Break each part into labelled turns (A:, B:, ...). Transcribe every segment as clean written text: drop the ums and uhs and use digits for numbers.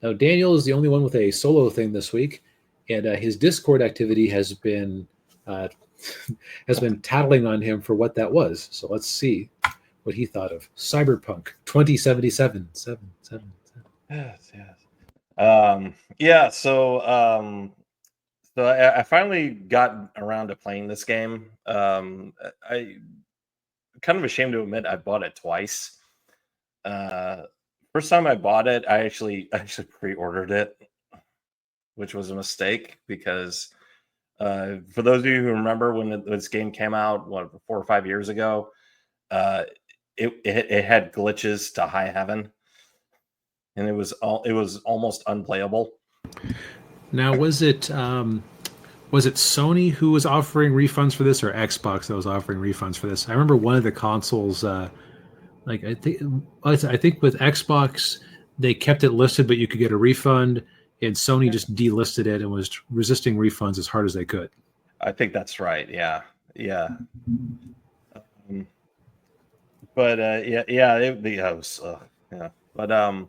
A: Now, Daniel is the only one with a solo thing this week, and his Discord activity uh, has been tattling on him for what that was. So let's see what he thought of Cyberpunk 2077. Seven, seven, seven.
B: Yes, yes. Yeah, so I finally got around to playing this game. I kind of ashamed to admit I bought it twice. Uh, First time I bought it, I actually pre-ordered it, which was a mistake because for those of you who remember when this game came out, 4 or 5 years ago, uh, it had glitches to high heaven, and it was almost unplayable.
A: Now, was it Sony who was offering refunds for this, or Xbox that was offering refunds for this? I remember one of the consoles, like I think with Xbox they kept it listed, but you could get a refund, and Sony just delisted it and was resisting refunds as hard as they could.
B: I think that's right. Yeah, yeah. Um, but yeah, it was, yeah. But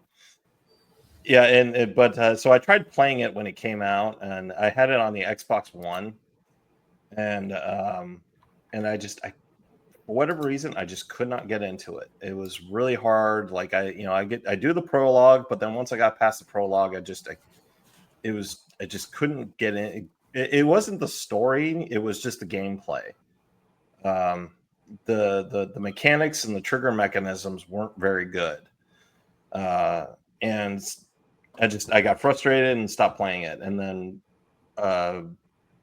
B: yeah, so I tried playing it when it came out, and I had it on the Xbox One, and for whatever reason I just could not get into it. It was really hard. Like I do the prologue, but then once I got past the prologue, I just couldn't get in. It wasn't the story; it was just the gameplay. Um, the mechanics and the trigger mechanisms weren't very good, and I got frustrated and stopped playing it. And then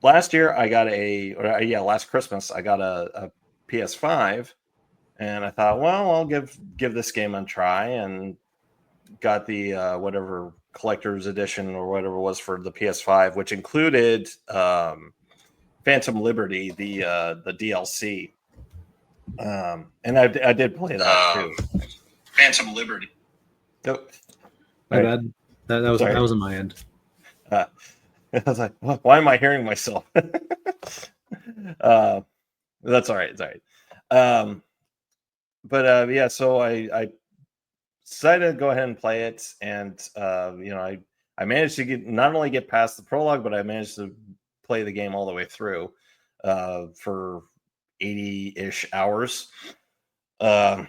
B: last year last Christmas I got a PS5, and I thought, well, I'll give this game a try, and got the whatever collector's edition or whatever it was for the PS5, which included Phantom Liberty, the DLC. And I did play that too.
C: Phantom Liberty.
B: Oh,
A: My bad. That was on my end.
B: I was like, why am I hearing myself? That's all right. It's all right. But yeah, so I decided to go ahead and play it, and I managed to not only get past the prologue, but I managed to play the game all the way through for 80-ish hours. But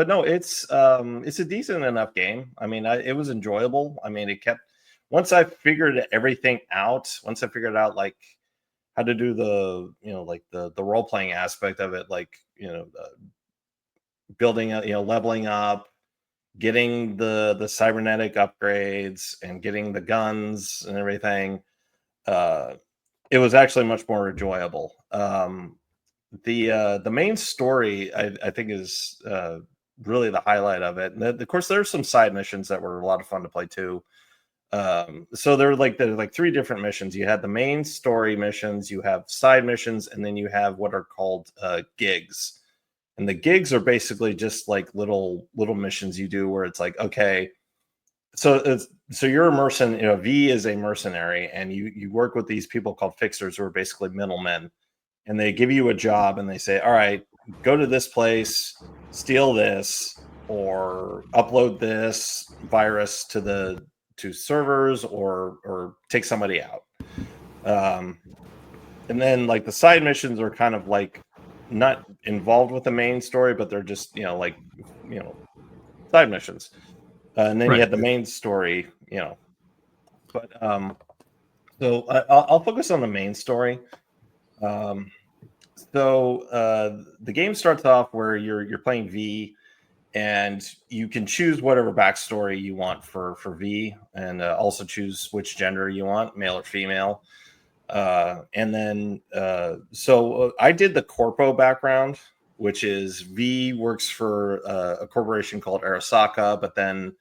B: no, it's a decent enough game. I mean, it was enjoyable. I mean, once I figured everything out, like how to do the like the role playing aspect of it, like building leveling up, getting the cybernetic upgrades, and getting the guns and everything. It was actually much more enjoyable. The main story I think is really the highlight of it. And of course, there's some side missions that were a lot of fun to play too. So there's like three different missions. You had the main story missions, you have side missions, and then you have what are called gigs. And the gigs are basically just like little missions you do where it's like, okay, so you're a mercenary. V is a mercenary, and you work with these people called fixers, who are basically middlemen, and they give you a job, and they say, all right, go to this place, steal this, or upload this virus to servers, or take somebody out. And then like the side missions are kind of like not involved with the main story, but they're just side missions. And then you have the main story, But so I'll focus on the main story. So the game starts off where you're playing V, and you can choose whatever backstory you want for V, and also choose which gender you want, male or female. And then so I did the corpo background, which is V works for a corporation called Arasaka, but then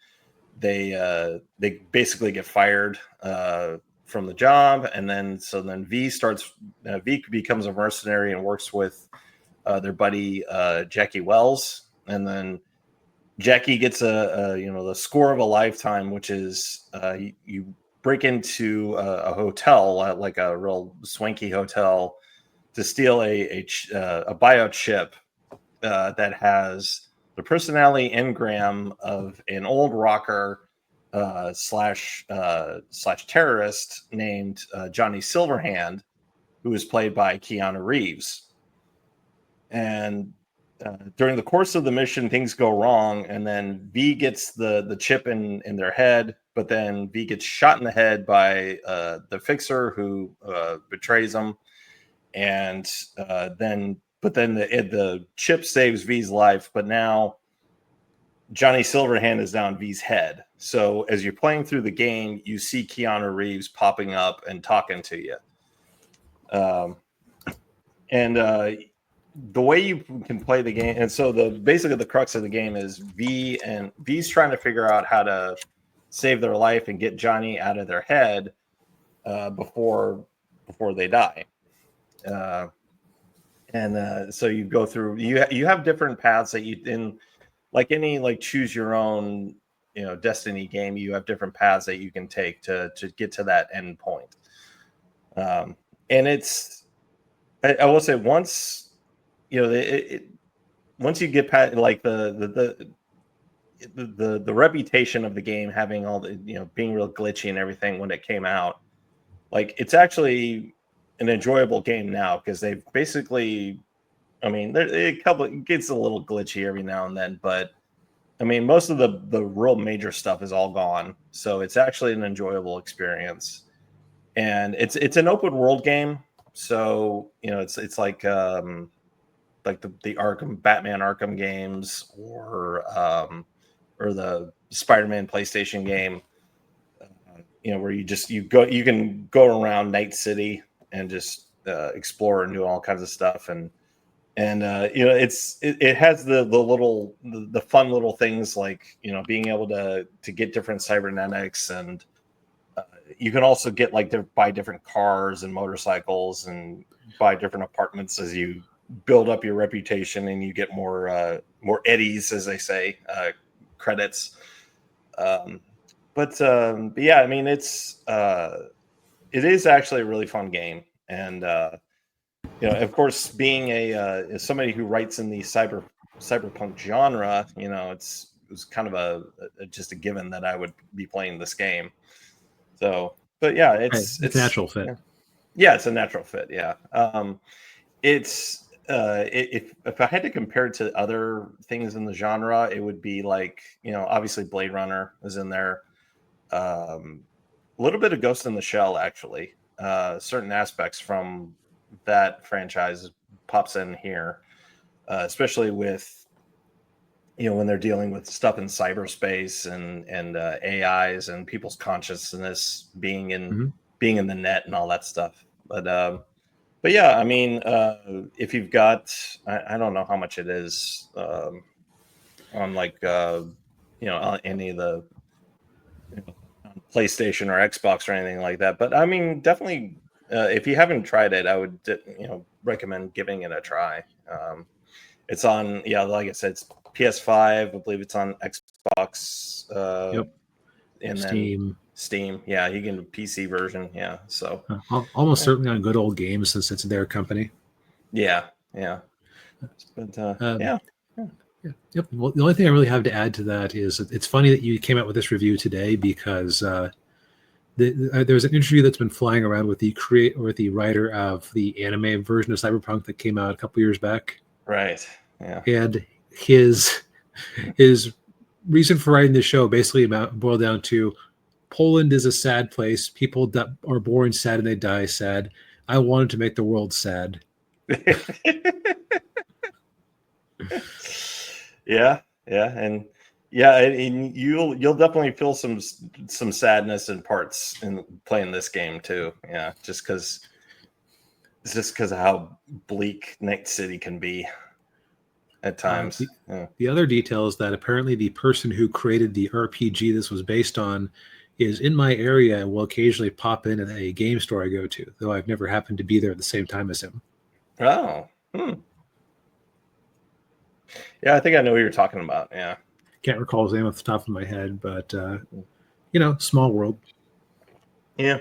B: they basically get fired from the job, and then V becomes a mercenary and works with their buddy Jackie Wells, and then Jackie gets the score of a lifetime, which is you break into a hotel, like a real swanky hotel, to steal a biochip that has the personality engram of an old rocker slash terrorist named Johnny Silverhand, who is played by Keanu Reeves. And during the course of the mission, things go wrong, and then V gets the chip in their head, but then V gets shot in the head by the Fixer, who betrays him, and then the chip saves V's life, but now Johnny Silverhand is down V's head. So as you're playing through the game, you see Keanu Reeves popping up and talking to you. The way you can play the game, and so basically the crux of the game is V's trying to figure out how to save their life and get Johnny out of their head before they die. So you go through. You have different paths that you in, like any choose your own Destiny game. You have different paths that you can take to get to that end point. And it's, I will say, once once you get past the reputation of the game having all the being real glitchy and everything when it came out, it's actually an enjoyable game now, because they've basically, it gets a little glitchy every now and then, but most of the real major stuff is all gone, so it's actually an enjoyable experience. And it's an open world game, so it's like the Batman Arkham games, or the Spider-Man PlayStation game, where you can go around Night City and just explore and do all kinds of stuff, and it has the fun little things, like being able to get different cybernetics, and you can also get buy different cars and motorcycles and buy different apartments as you build up your reputation, and you get more eddies, as they say, credits. But yeah, it is actually a really fun game, and of course, being as somebody who writes in the cyberpunk genre, it was kind of just a given that I would be playing this game. So, but yeah, it's
A: a natural fit.
B: Yeah, it's a natural fit. Yeah, it's if I had to compare it to other things in the genre, it would be obviously Blade Runner is in there. A little bit of Ghost in the Shell, actually. Certain aspects from that franchise pops in here, especially with when they're dealing with stuff in cyberspace and AIs and people's consciousness being in the net and all that stuff. But yeah, if you've got, I don't know how much it is on on any of the PlayStation or Xbox or anything like that. But definitely, if you haven't tried it, I would recommend giving it a try. It's on, like I said, it's PS5. I believe it's on Xbox.
A: Yep.
B: And
A: Steam.
B: then Steam. Yeah, you can PC version. Yeah, so
A: almost certainly on Good Old Games, since it's their company.
B: Yeah. But yeah.
A: Yep. Well, the only thing I really have to add to that is it's funny that you came out with this review today, because there's an interview that's been flying around with the writer of the anime version of Cyberpunk that came out a couple years back.
B: Right. Yeah.
A: And his reason for writing this show basically boiled down to: Poland is a sad place. People that are born sad and they die sad. I wanted to make the world sad.
B: Yeah, and you'll definitely feel some sadness in parts in playing this game too. Yeah, just because of how bleak Night City can be at times.
A: The other detail is that apparently the person who created the RPG this was based on is in my area and will occasionally pop in at a game store I go to, though I've never happened to be there at the same time as him.
B: Oh. Yeah, I think I know what you're talking about. Yeah.
A: Can't recall his name off the top of my head, but small world.
B: Yeah.